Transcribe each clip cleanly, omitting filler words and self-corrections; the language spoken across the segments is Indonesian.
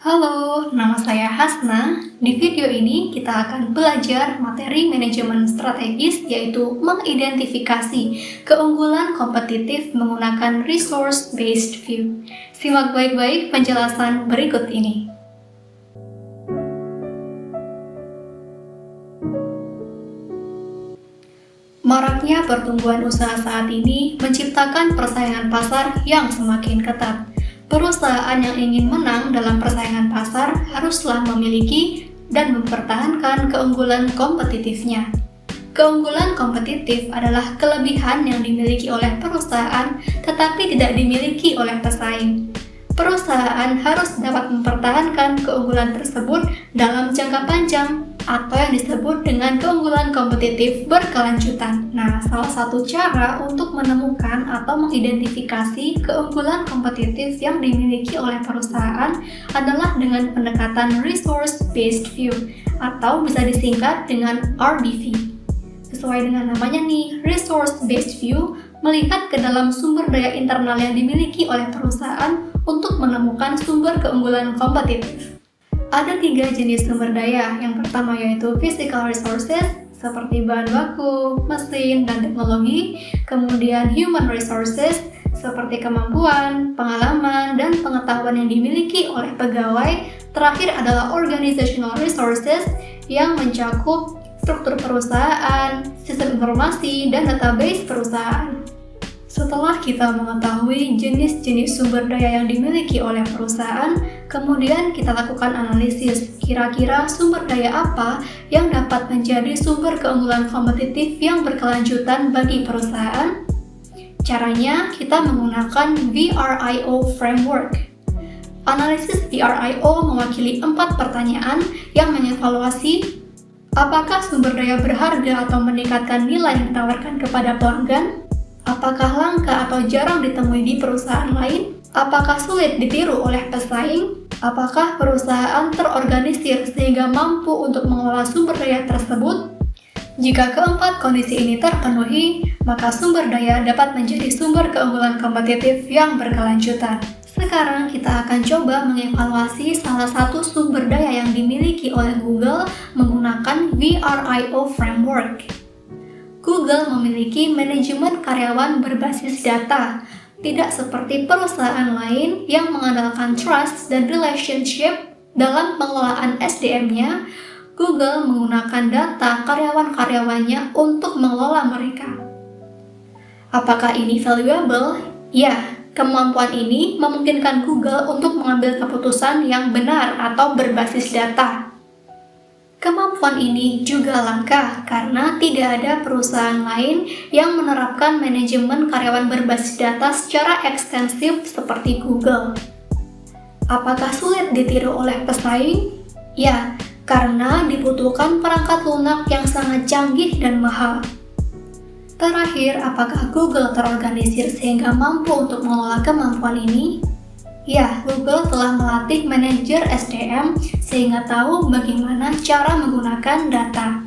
Halo, nama saya Hasna. Di video ini kita akan belajar materi manajemen strategis, yaitu mengidentifikasi keunggulan kompetitif menggunakan resource-based view. Simak baik-baik penjelasan berikut ini. Maraknya pertumbuhan usaha saat ini menciptakan persaingan pasar yang semakin ketat. Perusahaan yang ingin menang dalam persaingan pasar haruslah memiliki dan mempertahankan keunggulan kompetitifnya. Keunggulan kompetitif adalah kelebihan yang dimiliki oleh perusahaan tetapi tidak dimiliki oleh pesaing. Perusahaan harus dapat mempertahankan keunggulan tersebut dalam jangka panjang atau yang disebut dengan keunggulan kompetitif berkelanjutan. Nah, salah satu cara untuk menemukan atau mengidentifikasi keunggulan kompetitif yang dimiliki oleh perusahaan adalah dengan pendekatan resource-based view atau bisa disingkat dengan RBV. Sesuai dengan namanya nih, resource-based view melihat ke dalam sumber daya internal yang dimiliki oleh perusahaan untuk menemukan sumber keunggulan kompetitif. Ada 3 jenis sumber daya. Yang pertama yaitu physical resources, seperti bahan baku, mesin, dan teknologi. Kemudian human resources, seperti kemampuan, pengalaman, dan pengetahuan yang dimiliki oleh pegawai. Terakhir adalah organizational resources, yang mencakup struktur perusahaan, sistem informasi, dan database perusahaan. Setelah kita mengetahui jenis-jenis sumber daya yang dimiliki oleh perusahaan, kemudian kita lakukan analisis, kira-kira sumber daya apa yang dapat menjadi sumber keunggulan kompetitif yang berkelanjutan bagi perusahaan. Caranya, kita menggunakan VRIO framework. Analisis VRIO mewakili 4 pertanyaan yang mengevaluasi apakah sumber daya berharga atau meningkatkan nilai yang ditawarkan kepada pelanggan, apakah langka atau jarang ditemui di perusahaan lain? Apakah sulit ditiru oleh pesaing? Apakah perusahaan terorganisir sehingga mampu untuk mengelola sumber daya tersebut? Jika keempat kondisi ini terpenuhi, maka sumber daya dapat menjadi sumber keunggulan kompetitif yang berkelanjutan. Sekarang kita akan coba mengevaluasi salah satu sumber daya yang dimiliki oleh Google menggunakan VRIO framework. Google memiliki manajemen karyawan berbasis data, tidak seperti perusahaan lain yang mengandalkan trust dan relationship dalam pengelolaan SDM-nya. Google menggunakan data karyawan-karyawannya untuk mengelola mereka. Apakah ini valuable? Ya, kemampuan ini memungkinkan Google untuk mengambil keputusan yang benar atau berbasis data. Kemampuan ini juga langka karena tidak ada perusahaan lain yang menerapkan manajemen karyawan berbasis data secara ekstensif seperti Google. Apakah sulit ditiru oleh pesaing? Ya, karena dibutuhkan perangkat lunak yang sangat canggih dan mahal. Terakhir, apakah Google terorganisir sehingga mampu untuk mengelola kemampuan ini? Ya, Google telah melatih manajer SDM sehingga tahu bagaimana cara menggunakan data.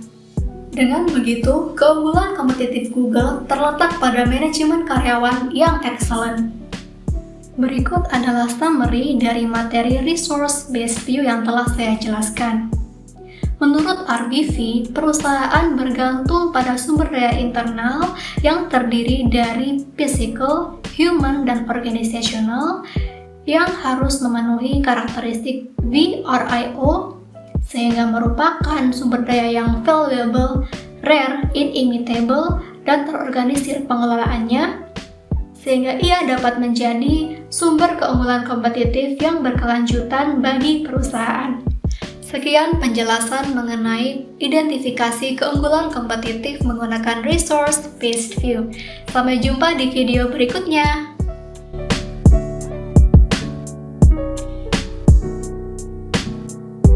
Dengan begitu, keunggulan kompetitif Google terletak pada manajemen karyawan yang excellent. Berikut adalah summary dari materi resource-based view yang telah saya jelaskan. Menurut RBV, perusahaan bergantung pada sumber daya internal yang terdiri dari physical, human, dan organizational yang harus memenuhi karakteristik VRIO sehingga merupakan sumber daya yang valuable, rare, inimitable, dan terorganisir pengelolaannya sehingga ia dapat menjadi sumber keunggulan kompetitif yang berkelanjutan bagi perusahaan. Sekian penjelasan mengenai identifikasi keunggulan kompetitif menggunakan resource-based view. Sampai jumpa di video berikutnya.